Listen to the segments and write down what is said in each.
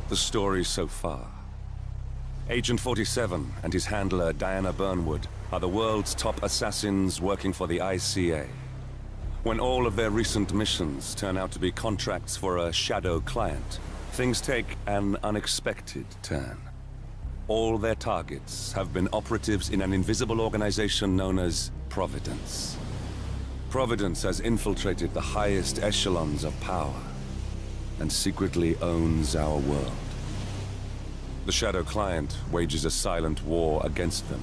The story so far. Agent 47 and his handler Diana Burnwood are the world's top assassins working for the ICA. When all of their recent missions turn out to be contracts for a shadow client, things take an unexpected turn. All their targets have been operatives in an invisible organization known as Providence. Providence has infiltrated the highest echelons of power and secretly owns our world. The Shadow Client wages a silent war against them.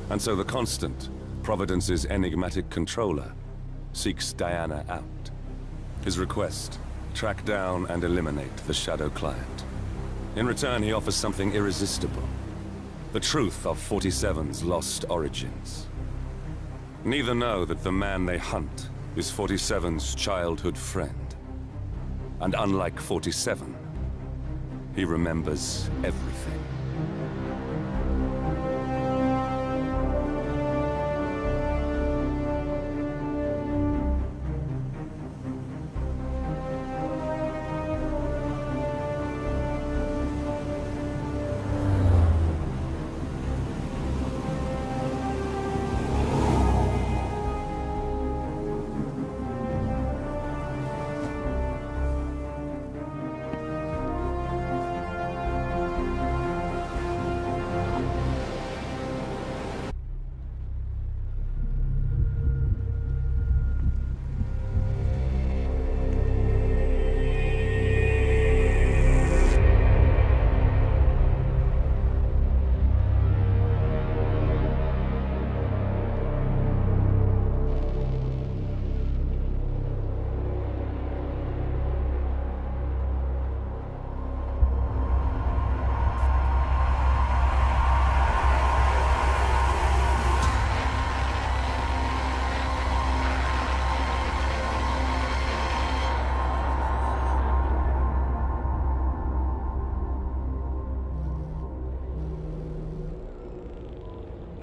And so the Constant, Providence's enigmatic controller, seeks Diana out. His request, track down and eliminate the Shadow Client. In return, he offers something irresistible. The truth of 47's lost origins. Neither know that the man they hunt is 47's childhood friend. And unlike 47, he remembers everything.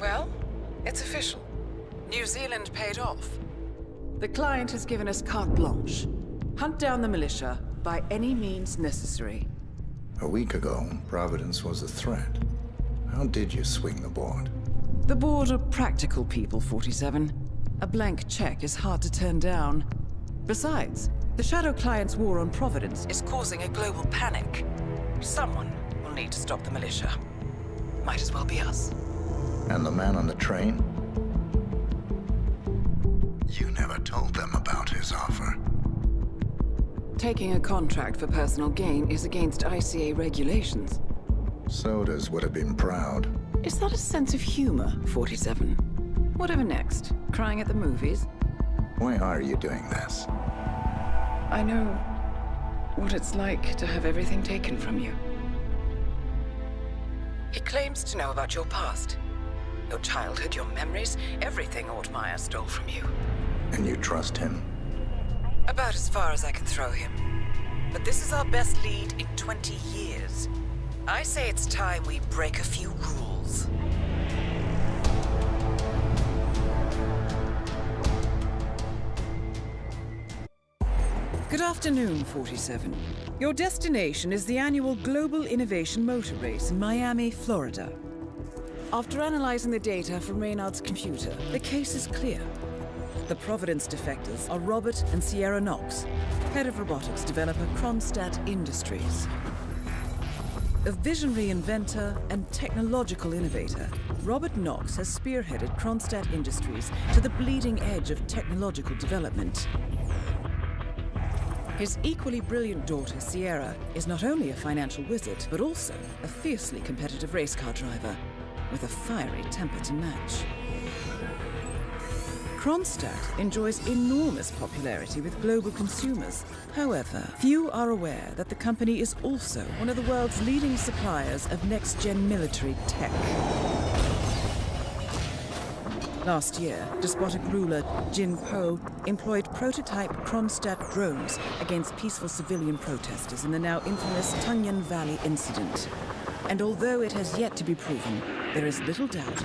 Well, it's official. New Zealand paid off. The client has given us carte blanche. Hunt down the militia by any means necessary. A week ago, Providence was a threat. How did you swing the board? The board are practical people, 47. A blank check is hard to turn down. Besides, the Shadow Client's war on Providence is causing a global panic. Someone will need to stop the militia. Might as well be us. And the man on the train? You never told them about his offer. Taking a contract for personal gain is against ICA regulations. Sodas would have been proud. Is that a sense of humor, 47? Whatever next? Crying at the movies? Why are you doing this? I know what it's like to have everything taken from you. He claims to know about your past. Your childhood, your memories, everything Altmaier stole from you. And you trust him? About as far as I can throw him. But this is our best lead in 20 years. I say it's time we break a few rules. Good afternoon, 47. Your destination is the annual Global Innovation Motor Race in Miami, Florida. After analyzing the data from Reynard's computer, the case is clear. The Providence defectors are Robert and Sierra Knox, head of robotics developer Kronstadt Industries. A visionary inventor and technological innovator, Robert Knox has spearheaded Kronstadt Industries to the bleeding edge of technological development. His equally brilliant daughter, Sierra, is not only a financial wizard, but also a fiercely competitive race car driver, with a fiery temper to match. Kronstadt enjoys enormous popularity with global consumers. However, few are aware that the company is also one of the world's leading suppliers of next-gen military tech. Last year, despotic ruler Jin Po employed prototype Kronstadt drones against peaceful civilian protesters in the now infamous Tungan Valley incident. And although it has yet to be proven, there is little doubt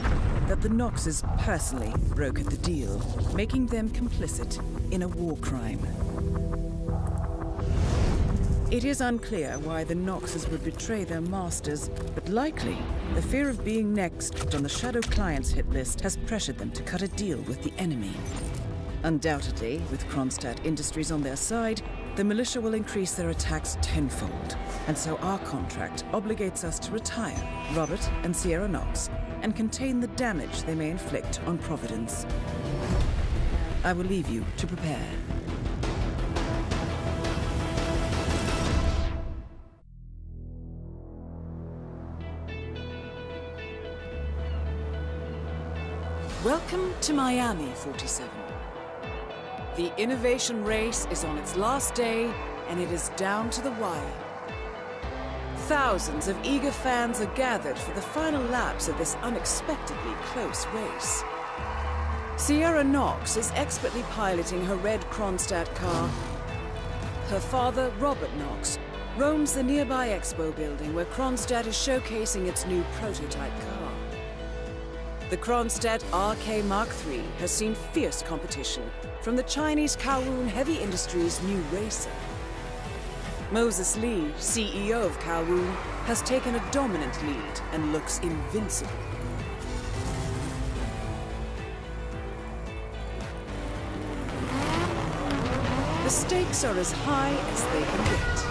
that the Knoxes personally brokered the deal, making them complicit in a war crime. It is unclear why the Noxes would betray their masters, but likely the fear of being next on the Shadow Clients hit list has pressured them to cut a deal with the enemy. Undoubtedly, with Kronstadt Industries on their side, the militia will increase their attacks tenfold, and so our contract obligates us to retire Robert and Sierra Nox and contain the damage they may inflict on Providence. I will leave you to prepare. Welcome to Miami, 47. The innovation race is on its last day, and it is down to the wire. Thousands of eager fans are gathered for the final laps of this unexpectedly close race. Sierra Nox is expertly piloting her red Kronstadt car. Her father, Robert Nox, roams the nearby expo building where Kronstadt is showcasing its new prototype car. The Kronstadt RK Mark III has seen fierce competition from the Chinese Kowloon Heavy Industries' new racer. Moses Lee, CEO of Kowloon, has taken a dominant lead and looks invincible. The stakes are as high as they can get.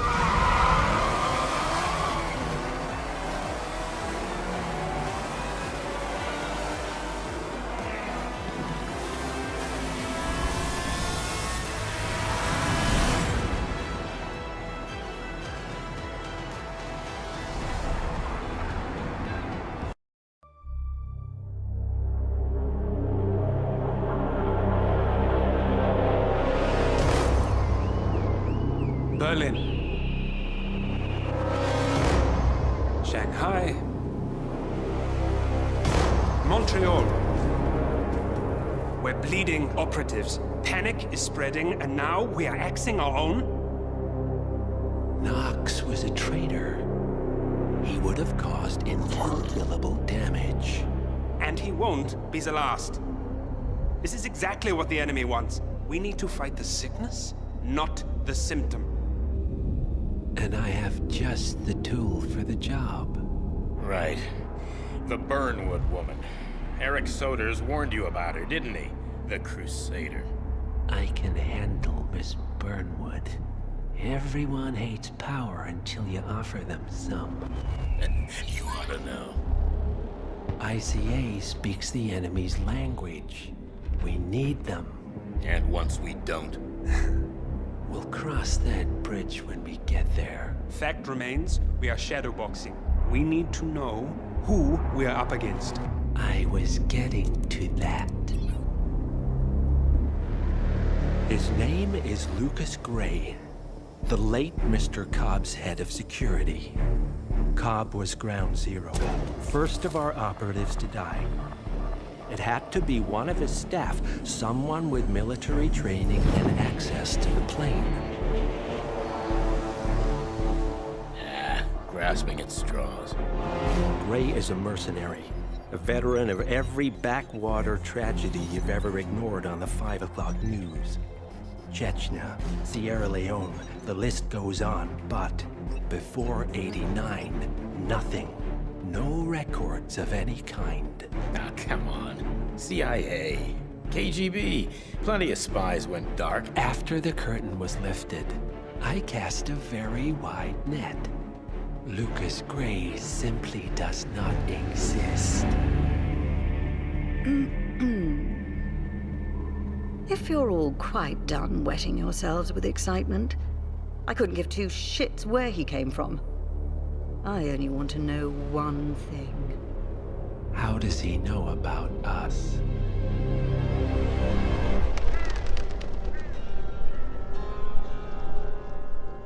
Berlin, Shanghai, Montreal. We're bleeding operatives. Panic is spreading, and now we are axing our own? Nox was a traitor. He would have caused incalculable damage. And he won't be the last. This is exactly what the enemy wants. We need to fight the sickness, not the symptom. And I have just the tool for the job. Right. The Burnwood woman. Eric Soders warned you about her, didn't he? The Crusader. I can handle Miss Burnwood. Everyone hates power until you offer them some. You ought to know. ICA speaks the enemy's language. We need them. And once we don't... We'll cross that bridge when we get there. Fact remains, we are shadowboxing. We need to know who we are up against. I was getting to that. His name is Lucas Gray, the late Mr. Cobb's head of security. Cobb was ground zero, first of our operatives to die. It had to be one of his staff, someone with military training and access to the plane. Grasping at straws. Gray is a mercenary, a veteran of every backwater tragedy you've ever ignored on the 5 o'clock news. Chechnya, Sierra Leone, the list goes on, but before '89, nothing. No records of any kind. Ah, come on. CIA, KGB, plenty of spies went dark. After the curtain was lifted, I cast a very wide net. Lucas Gray simply does not exist. If you're all quite done wetting yourselves with excitement, I couldn't give two shits where he came from. I only want to know one thing. How does he know about us?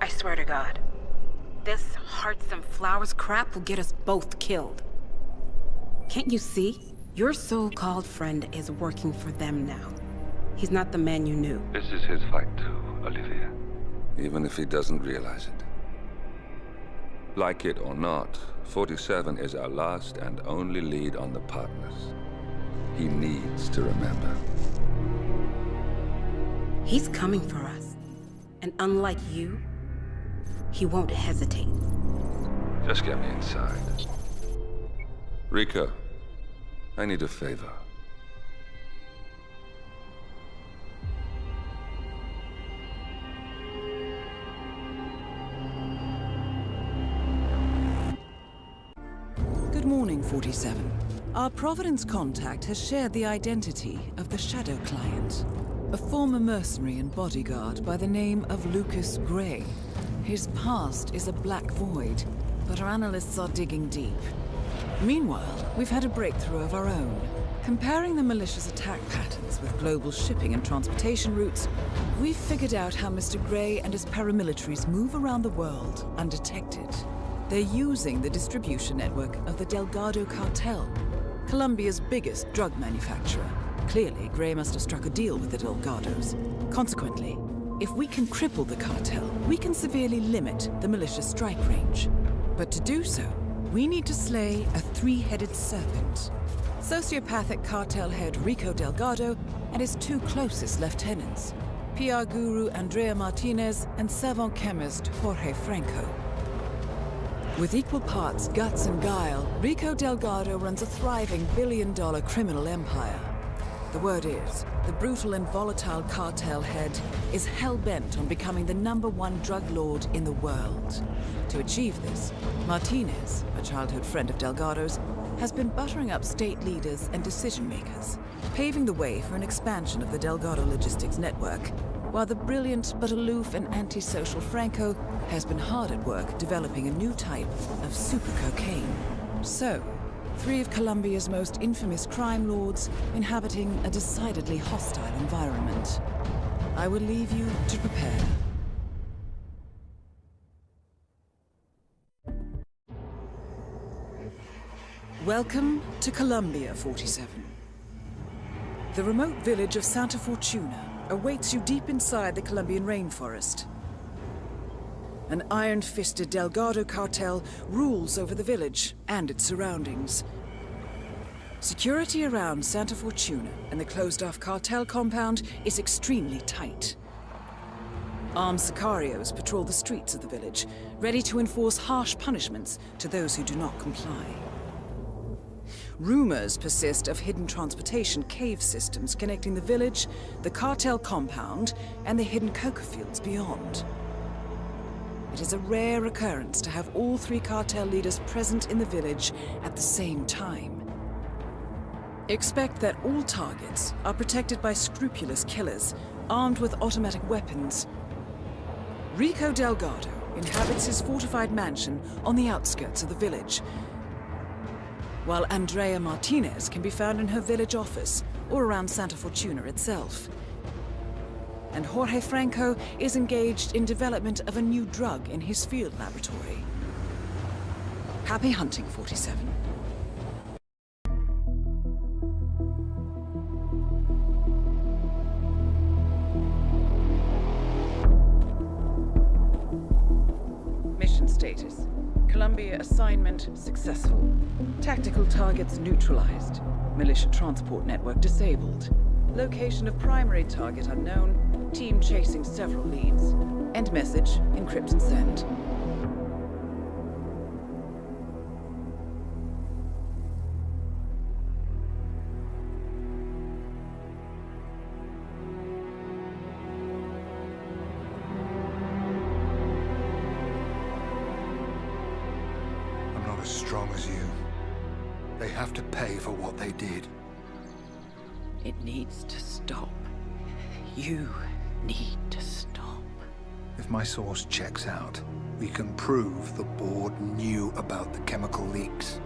I swear to God, this hearts and flowers crap will get us both killed. Can't you see? Your so-called friend is working for them now. He's not the man you knew. This is his fight too, Olivia. Even if he doesn't realize it. Like it or not, 47 is our last and only lead on the partners. He needs to remember. He's coming for us. And unlike you, he won't hesitate. Just get me inside. Rico, I need a favor. Good morning, 47. Our Providence contact has shared the identity of the Shadow Client, a former mercenary and bodyguard by the name of Lucas Gray. His past is a black void, but our analysts are digging deep. Meanwhile, we've had a breakthrough of our own. Comparing the militia's attack patterns with global shipping and transportation routes, we've figured out how Mr. Gray and his paramilitaries move around the world undetected. They're using the distribution network of the Delgado cartel, Colombia's biggest drug manufacturer. Clearly, Gray must have struck a deal with the Delgados. Consequently, if we can cripple the cartel, we can severely limit the militia's strike range. But to do so, we need to slay a three-headed serpent. Sociopathic cartel head Rico Delgado and his two closest lieutenants, PR guru Andrea Martinez and savant chemist Jorge Franco. With equal parts guts and guile, Rico Delgado runs a thriving billion-dollar criminal empire. The word is, the brutal and volatile cartel head is hell-bent on becoming the #1 drug lord in the world. To achieve this, Martinez, a childhood friend of Delgado's, has been buttering up state leaders and decision-makers, paving the way for an expansion of the Delgado logistics network, while the brilliant but aloof and antisocial Franco has been hard at work developing a new type of super cocaine. So, three of Colombia's most infamous crime lords inhabiting a decidedly hostile environment. I will leave you to prepare. Welcome to Colombia, 47. The remote village of Santa Fortuna awaits you deep inside the Colombian rainforest. An iron-fisted Delgado cartel rules over the village and its surroundings. Security around Santa Fortuna and the closed-off cartel compound is extremely tight. Armed sicarios patrol the streets of the village, ready to enforce harsh punishments to those who do not comply. Rumors persist of hidden transportation cave systems connecting the village, the cartel compound, and the hidden coca fields beyond. It is a rare occurrence to have all three cartel leaders present in the village at the same time. Expect that all targets are protected by scrupulous killers, armed with automatic weapons. Rico Delgado inhabits his fortified mansion on the outskirts of the village, while Andrea Martinez can be found in her village office or around Santa Fortuna itself. And Jorge Franco is engaged in development of a new drug in his field laboratory. Happy hunting, 47. Mission status. Columbia assignment successful. Tactical targets neutralized. Militia transport network disabled. Location of primary target unknown. Team chasing several leads. End message, encrypt and send. I'm not as strong as you. They have to pay for what they did. It needs to stop. You need to stop. If my source checks out, we can prove the board knew about the chemical leaks.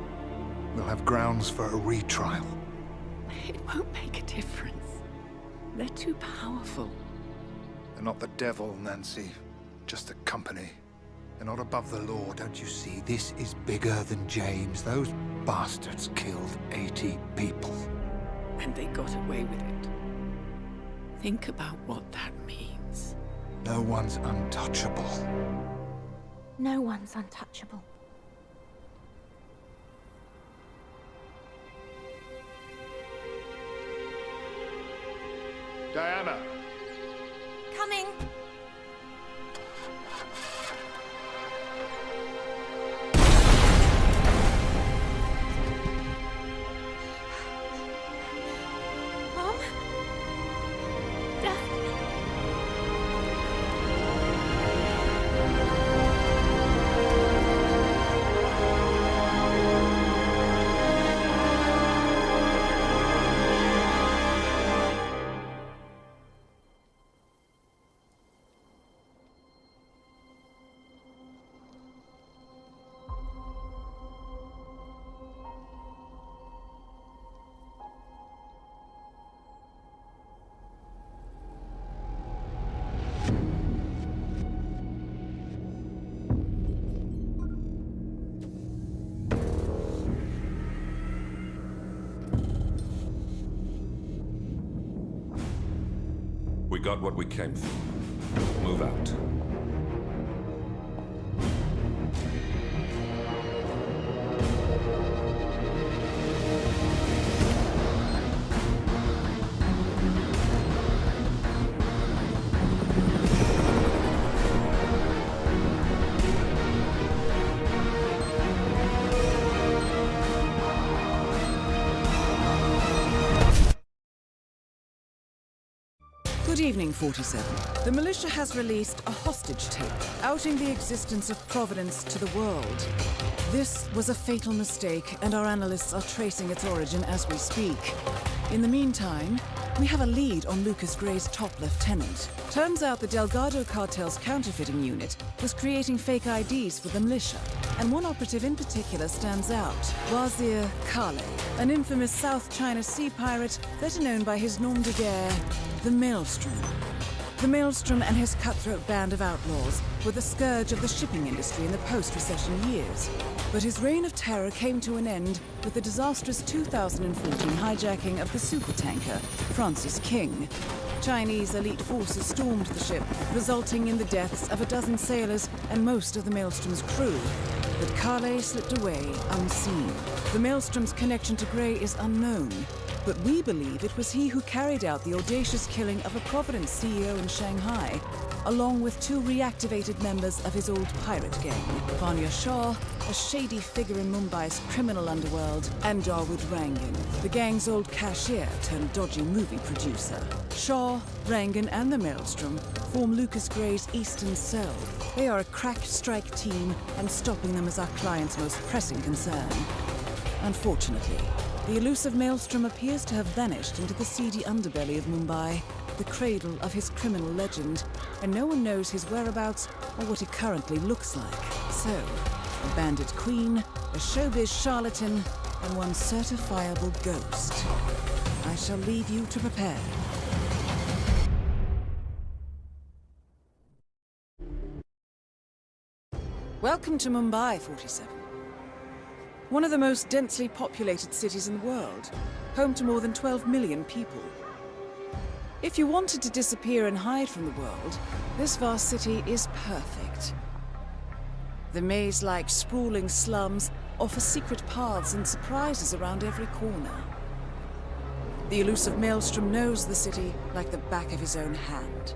We'll have grounds for a retrial. It won't make a difference. They're too powerful. They're not the devil, Nancy. Just a company. They're not above the law, don't you see? This is bigger than James. Those bastards killed 80 people. And they got away with it. Think about what that means. No one's untouchable. No one's untouchable. Diana! Coming! We got what we came for. Move out. Good evening, 47. The militia has released a hostage tape, outing the existence of Providence to the world. This was a fatal mistake, and our analysts are tracing its origin as we speak. In the meantime, we have a lead on Lucas Gray's top lieutenant. Turns out the Delgado cartel's counterfeiting unit was creating fake IDs for the militia, and one operative in particular stands out, Wazir Kale, an infamous South China Sea pirate better known by his nom de guerre, the Maelstrom. The Maelstrom and his cutthroat band of outlaws were the scourge of the shipping industry in the post-recession years. But his reign of terror came to an end with the disastrous 2014 hijacking of the supertanker, Francis King. Chinese elite forces stormed the ship, resulting in the deaths of a dozen sailors and most of the Maelstrom's crew. But Kale slipped away unseen. The Maelstrom's connection to Gray is unknown, but we believe it was he who carried out the audacious killing of a Providence CEO in Shanghai, along with two reactivated members of his old pirate gang, Vanya Shah, a shady figure in Mumbai's criminal underworld, and Dawood Rangan, the gang's old cashier turned dodgy movie producer. Shah, Rangan, and the Maelstrom form Lucas Gray's Eastern Cell. They are a crack strike team, and stopping them is our client's most pressing concern. Unfortunately, the elusive Maelstrom appears to have vanished into the seedy underbelly of Mumbai, the cradle of his criminal legend, and no one knows his whereabouts or what he currently looks like. So, a bandit queen, a showbiz charlatan, and one certifiable ghost. I shall leave you to prepare. Welcome to Mumbai, 47. One of the most densely populated cities in the world, home to more than 12 million people. If you wanted to disappear and hide from the world, this vast city is perfect. The maze-like sprawling slums offer secret paths and surprises around every corner. The elusive Maelstrom knows the city like the back of his own hand.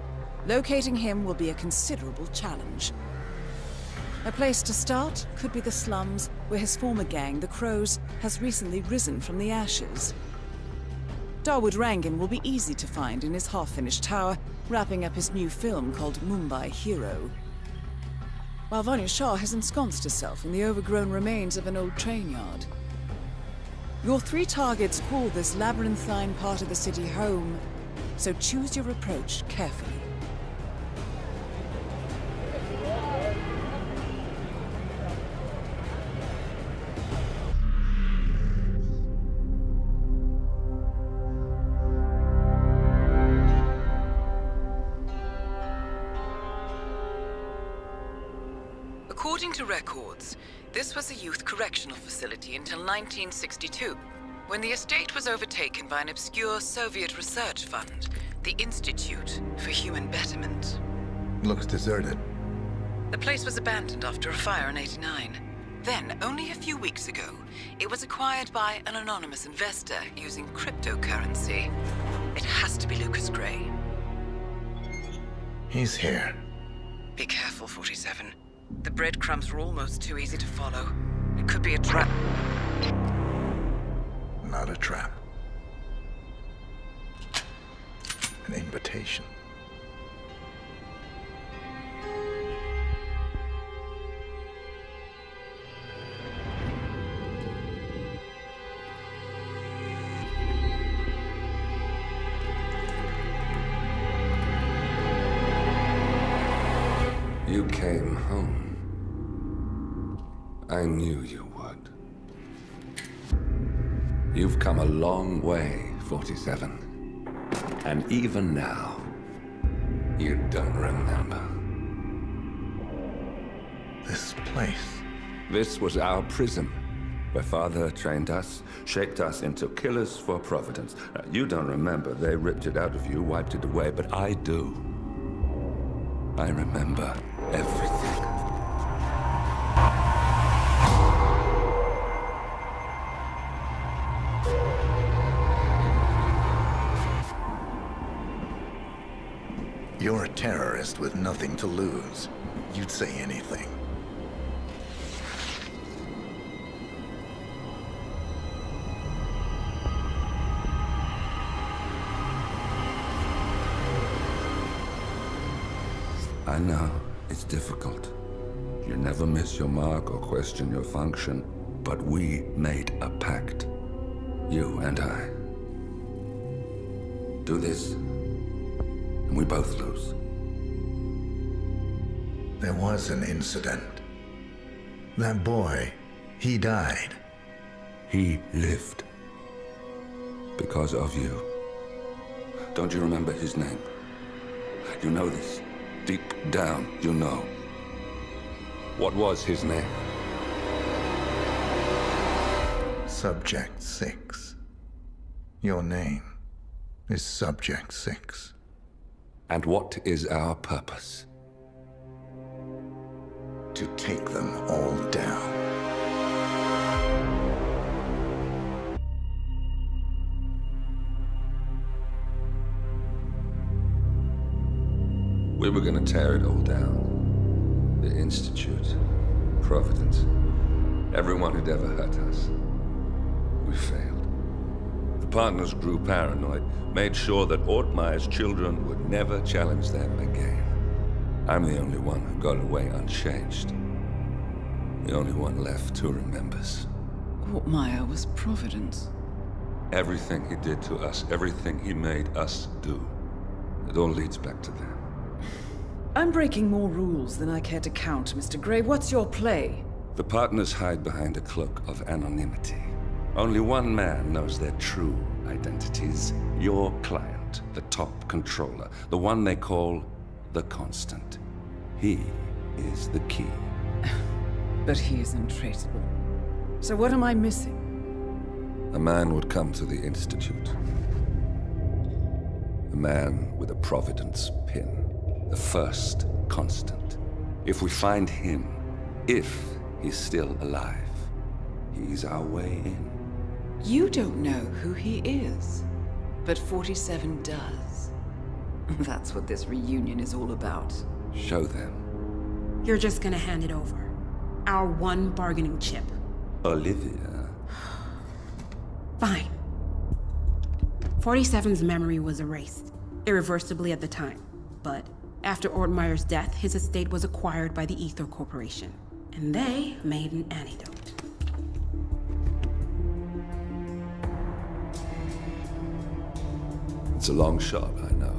Locating him will be a considerable challenge. A place to start could be the slums, where his former gang, the Crows, has recently risen from the ashes. Dawood Rangan will be easy to find in his half-finished tower, wrapping up his new film called Mumbai Hero. While Vanya Shah has ensconced herself in the overgrown remains of an old train yard. Your three targets call this labyrinthine part of the city home, so choose your approach carefully. According to records, this was a youth correctional facility until 1962, when the estate was overtaken by an obscure Soviet research fund, the Institute for Human Betterment. Looks deserted. The place was abandoned after a fire in '89. Then, only a few weeks ago, it was acquired by an anonymous investor using cryptocurrency. It has to be Lucas Gray. He's here. Be careful, 47. The breadcrumbs were almost too easy to follow. It could be a trap. Not a trap. An invitation. You came home. I knew you would. You've come a long way, 47. And even now, you don't remember. This place. This was our prison. where Father trained us, shaped us into killers for Providence. You don't remember. They ripped it out of you, wiped it away, but I do. I remember everything. You're a terrorist with nothing to lose. You'd say anything. I know, it's difficult. You never miss your mark or question your function, but we made a pact. You and I. Do this, and we both lose. There was an incident. That boy, he died. He lived. Because of you. Don't you remember his name? You know this. Deep down, you know. What was his name? Subject 6. Your name is Subject 6. And what is our purpose? To take them all down. We were gonna tear it all down. The Institute, Providence, everyone who'd ever hurt us. We failed. The partners grew paranoid, made sure that Ortmeyer's children would never challenge them again. I'm the only one who got away unchanged. The only one left who remembers. Ortmeyer was Providence. Everything he did to us, everything he made us do, it all leads back to them. I'm breaking more rules than I care to count, Mr. Gray. What's your play? The partners hide behind a cloak of anonymity. Only one man knows their true identities. Your client, the top controller, the one they call the Constant. He is the key. But he is untraceable. So what am I missing? A man would come to the Institute. A man with a Providence pin. The first Constant. If we find him, if he's still alive, he's our way in. You don't know who he is, but 47 does. That's what this reunion is all about. Show them. You're just gonna hand it over. Our one bargaining chip. Olivia. Fine. 47's memory was erased, irreversibly at the time, but after Ortmeyer's death, his estate was acquired by the Ether Corporation, and they made an antidote. It's a long shot, I know.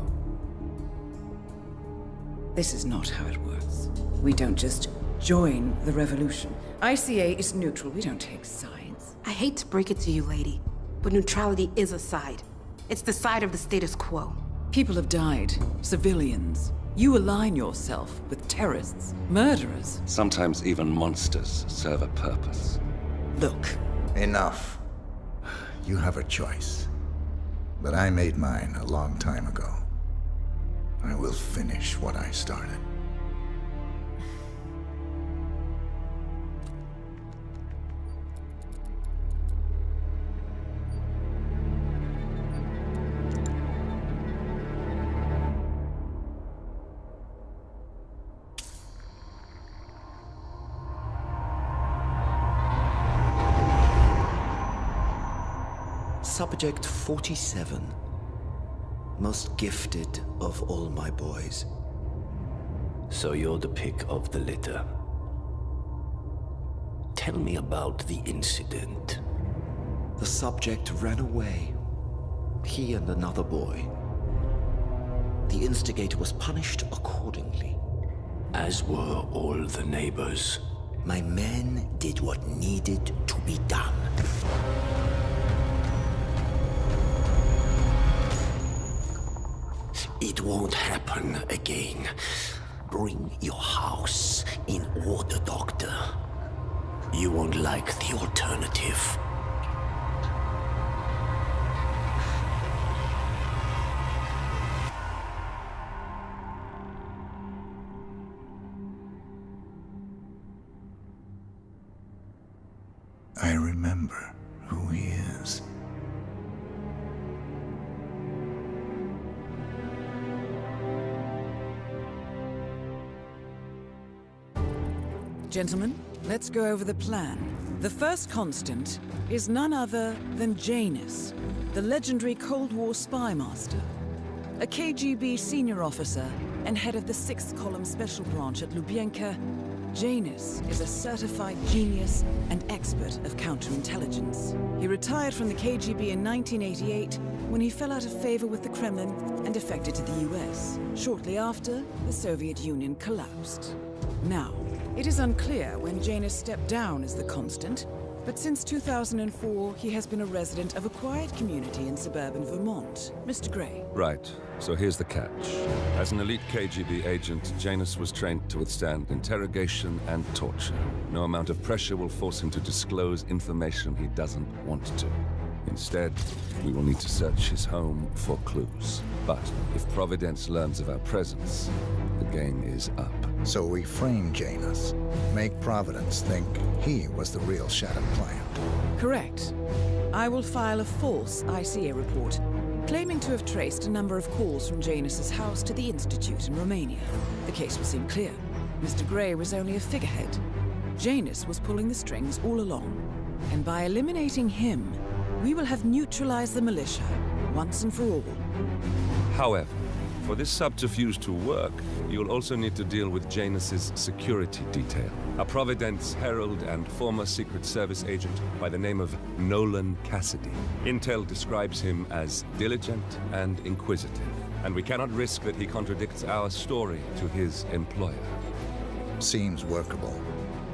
This is not how it works. We don't just join the revolution. ICA is neutral. We don't take sides. I hate to break it to you, lady, but neutrality is a side. It's the side of the status quo. People have died. Civilians. You align yourself with terrorists, murderers. Sometimes even monsters serve a purpose. Look. Enough. You have a choice. But I made mine a long time ago. I will finish what I started. Subject 47. Most gifted of all my boys. So you're the pick of the litter. Tell me about the incident. The subject ran away. He and another boy. The instigator was punished accordingly. As were all the neighbors. My men did what needed to be done. It won't happen again. Bring your house in order, Doctor. You won't like the alternative. I remember who he is. Gentlemen, let's go over the plan. The first constant is none other than Janus, the legendary Cold War spy master. A KGB senior officer and head of the 6th Column Special Branch at Lubyanka, Janus is a certified genius and expert of counterintelligence. He retired from the KGB in 1988 when he fell out of favor with the Kremlin and defected to the US. Shortly after, the Soviet Union collapsed. Now, it is unclear when Janus stepped down as the constant, but since 2004, he has been a resident of a quiet community in suburban Vermont. Mr. Gray. Right. So here's the catch. As an elite KGB agent, Janus was trained to withstand interrogation and torture. No amount of pressure will force him to disclose information he doesn't want to. Instead, we will need to search his home for clues. But if Providence learns of our presence, the game is up. So we frame Janus, make Providence think he was the real Shadow client. Correct. I will file a false ICA report, claiming to have traced a number of calls from Janus's house to the Institute in Romania. The case will seem clear. Mr. Gray was only a figurehead. Janus was pulling the strings all along. And by eliminating him, we will have neutralized the militia, once and for all. However, for this subterfuge to work, you'll also need to deal with Janus's security detail. A Providence herald and former Secret Service agent by the name of Nolan Cassidy. Intel describes him as diligent and inquisitive, and we cannot risk that he contradicts our story to his employer. Seems workable.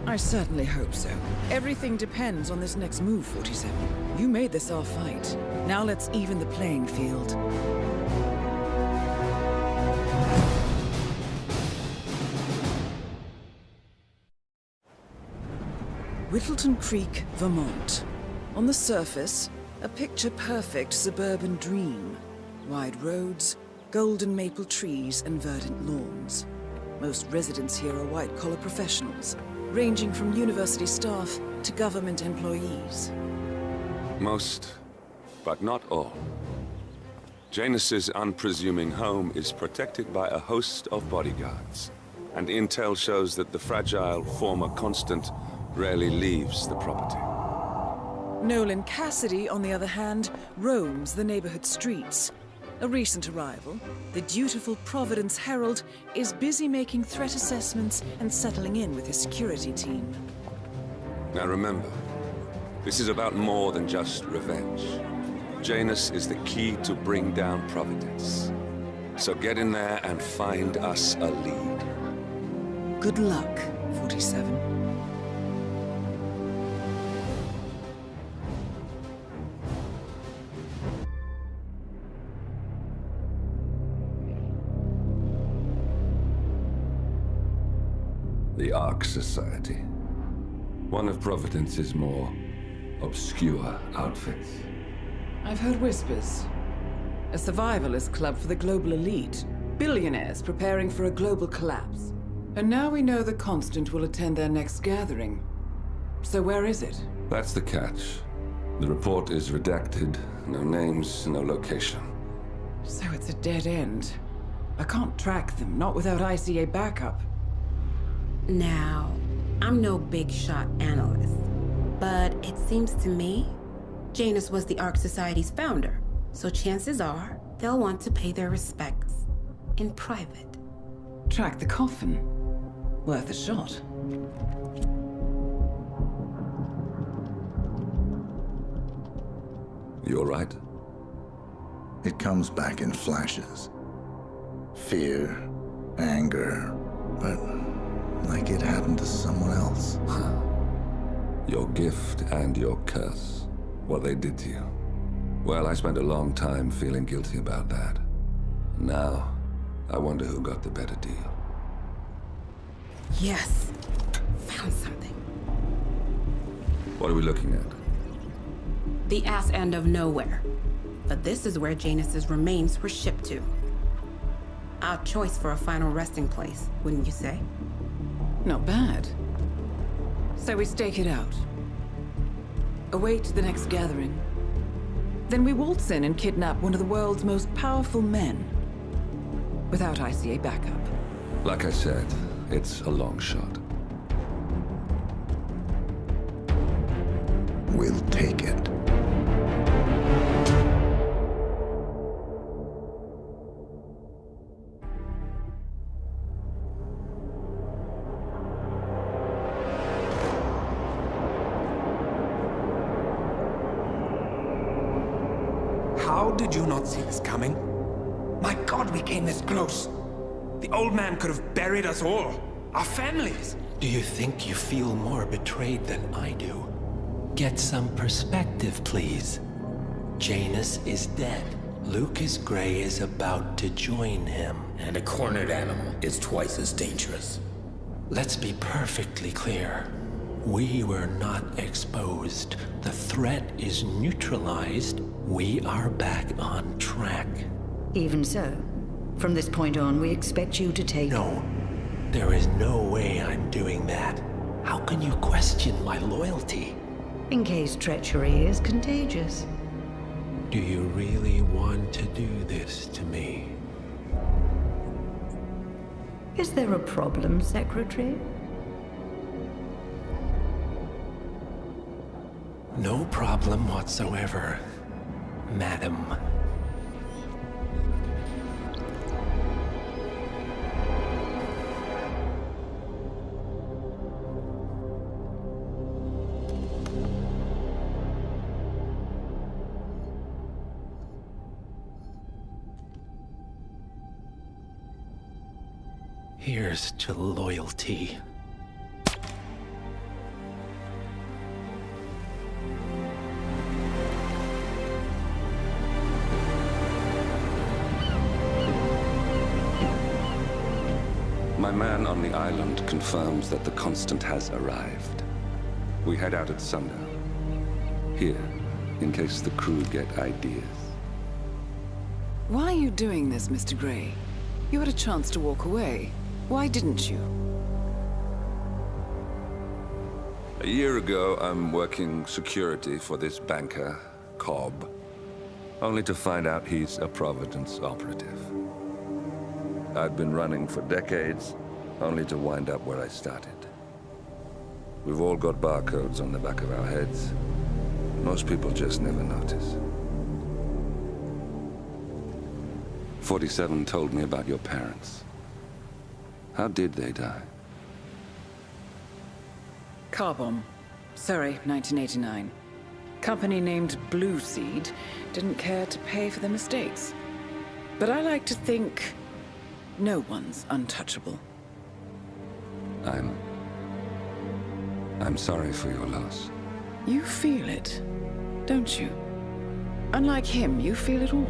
I certainly hope so. Everything depends on this next move, 47. You made this our fight. Now let's even the playing field. Whittleton Creek, Vermont. On the surface, a picture-perfect suburban dream. Wide roads, golden maple trees, and verdant lawns. Most residents here are white-collar professionals, ranging from university staff to government employees. Most, but not all. Janus's unpresuming home is protected by a host of bodyguards, and intel shows that the fragile former constant rarely leaves the property. Nolan Cassidy, on the other hand, roams the neighborhood streets. A recent arrival, the dutiful Providence Herald is busy making threat assessments and settling in with his security team. Now remember, this is about more than just revenge. Janus is the key to bring down Providence. So get in there and find us a lead. Good luck, 47. The Ark Society. One of Providence's more obscure outfits. I've heard whispers. A survivalist club for the global elite. Billionaires preparing for a global collapse. And now we know the Constant will attend their next gathering. So where is it? That's the catch. The report is redacted. No names, no location. So it's a dead end. I can't track them, not without ICA backup. Now, I'm no big shot analyst, but it seems to me Janus was the Ark Society's founder, so chances are they'll want to pay their respects in private. Track the coffin. Worth a shot. You all right? It comes back in flashes. Fear, anger, but like it happened to someone else. Your gift and your curse. What they did to you. Well, I spent a long time feeling guilty about that. Now, I wonder who got the better deal. Yes. Found something. What are we looking at? The ass end of nowhere. But this is where Janus's remains were shipped to. Our choice for a final resting place, wouldn't you say? Not bad. So we stake it out. Await the next gathering. Then we waltz in and kidnap one of the world's most powerful men. Without ICA backup. Like I said, it's a long shot. We'll take it. How did you not see this coming? My God, we came this close. The old man could have buried us all. Our families. Do you think you feel more betrayed than I do? Get some perspective, please. Janus is dead. Lucas Gray is about to join him. And a cornered animal is twice as dangerous. Let's be perfectly clear. We were not exposed. The threat is neutralized. We are back on track. Even so, from this point on, we expect you to take... No. There is no way I'm doing that. How can you question my loyalty? In case treachery is contagious. Do you really want to do this to me? Is there a problem, Secretary? No problem whatsoever, Madam. Here's to loyalty. My man on the island confirms that the Constant has arrived. We head out at sundown. Here, in case the crew get ideas. Why are you doing this, Mr. Gray? You had a chance to walk away. Why didn't you? A year ago, I'm working security for this banker, Cobb, only to find out he's a Providence operative. I'd been running for decades, only to wind up where I started. We've all got barcodes on the back of our heads. Most people just never notice. 47 told me about your parents. How did they die? Car bomb. Surrey, 1989. Company named Blue Seed didn't care to pay for their mistakes. But I like to think no one's untouchable. I'm sorry for your loss. You feel it, don't you? Unlike him, you feel it all.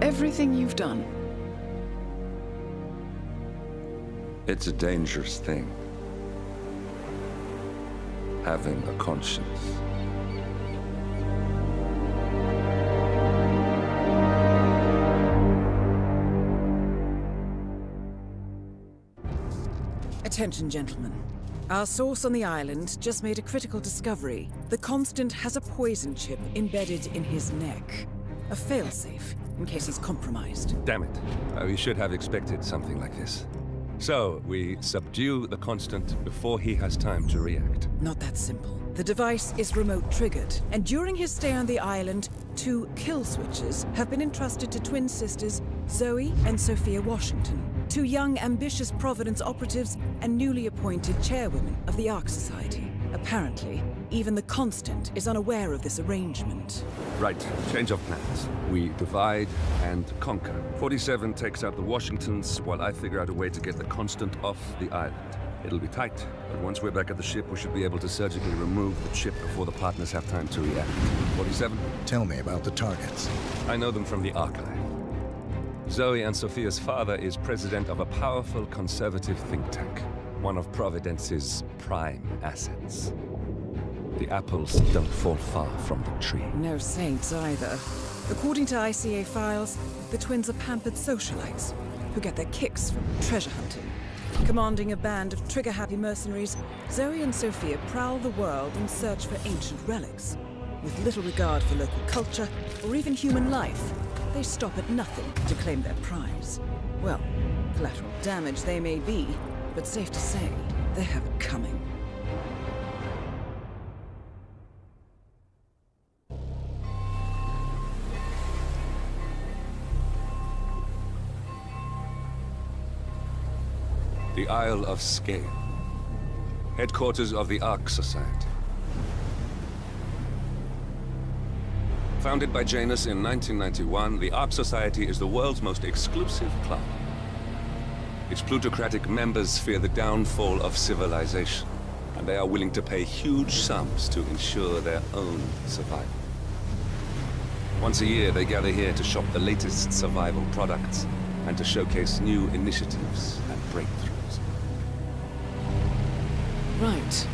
Everything you've done. It's a dangerous thing. Having a conscience. Attention, gentlemen. Our source on the island just made a critical discovery. The Constant has a poison chip embedded in his neck. A failsafe, in case he's compromised. Damn it. We should have expected something like this. So, we subdue the Constant before he has time to react. Not that simple. The device is remote triggered, and during his stay on the island, 2 kill switches have been entrusted to twin sisters Zoe and Sophia Washington, 2 young, ambitious Providence operatives and newly appointed chairwomen of the Ark Society. Apparently, even the Constant is unaware of this arrangement. Right, change of plans. We divide and conquer. 47 takes out the Washingtons, while I figure out a way to get the Constant off the island. It'll be tight, but once we're back at the ship, we should be able to surgically remove the chip before the partners have time to react. 47? Tell me about the targets. I know them from the archive. Zoe and Sophia's father is president of a powerful conservative think tank, one of Providence's prime assets. The apples don't fall far from the tree. No saints either. According to ICA files, the twins are pampered socialites who get their kicks from treasure hunting. Commanding a band of trigger-happy mercenaries, Zoe and Sophia prowl the world in search for ancient relics. With little regard for local culture or even human life, they stop at nothing to claim their prize. Well, collateral damage they may be, but safe to say, they have it coming. The Isle of Scale, headquarters of the Ark Society. Founded by Janus in 1991, the Ark Society is the world's most exclusive club. Its plutocratic members fear the downfall of civilization, and they are willing to pay huge sums to ensure their own survival. Once a year, they gather here to shop the latest survival products and to showcase new initiatives and breakthroughs. Right.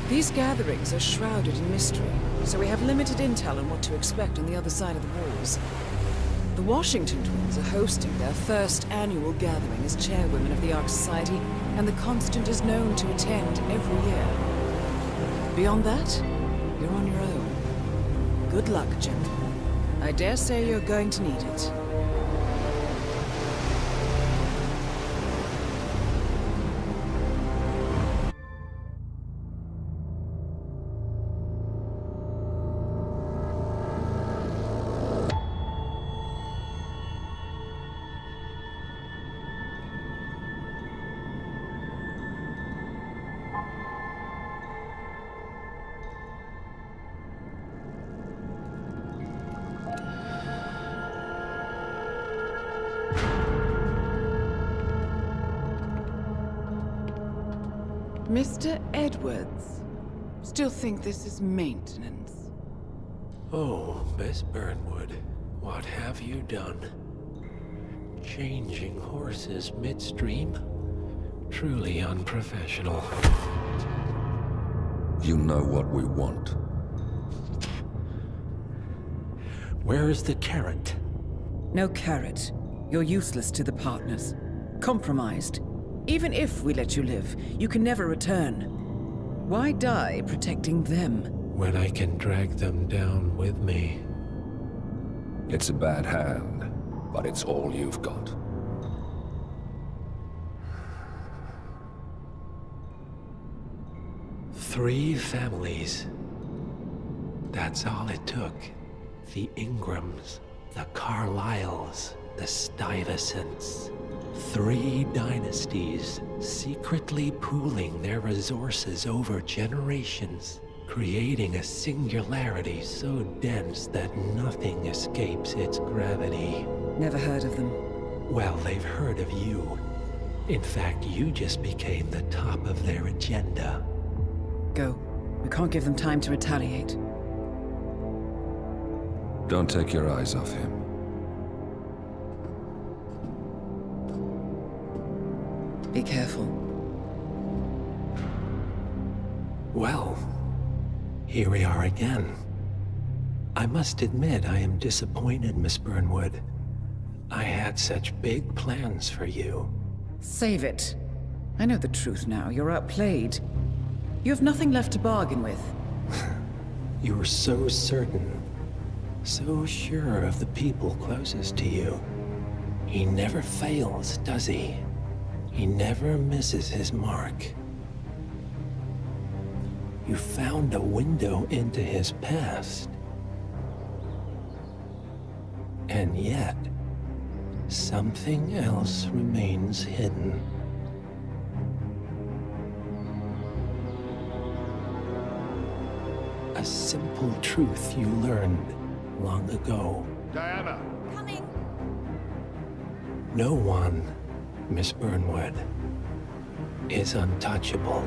These gatherings are shrouded in mystery, so we have limited intel on what to expect on the other side of the walls. The Washington twins are hosting their first annual gathering as chairwomen of the Ark Society, and the Constant is known to attend every year. Beyond that, you're on your own. Good luck, gentlemen. I dare say you're going to need it. Mr. Edwards, still think this is maintenance? Oh, Miss Burnwood, what have you done? Changing horses midstream? Truly unprofessional. You know what we want. Where is the carrot? No carrot. You're useless to the partners. Compromised. Even if we let you live, you can never return. Why die protecting them? When I can drag them down with me. It's a bad hand, but it's all you've got. Three families. That's all it took. The Ingrams, the Carlyles, the Stuyvesants. 3 dynasties, secretly pooling their resources over generations, creating a singularity so dense that nothing escapes its gravity. Never heard of them. Well, they've heard of you. In fact, you just became the top of their agenda. Go. We can't give them time to retaliate. Don't take your eyes off him. Be careful. Well, here we are again. I must admit I am disappointed, Miss Burnwood. I had such big plans for you. Save it. I know the truth now. You're outplayed. You have nothing left to bargain with. You were so certain, so sure of the people closest to you. He never fails, does he? He never misses his mark. You found a window into his past. And yet, something else remains hidden. A simple truth you learned long ago. Diana! Coming! No one, Miss Burnwood, is untouchable.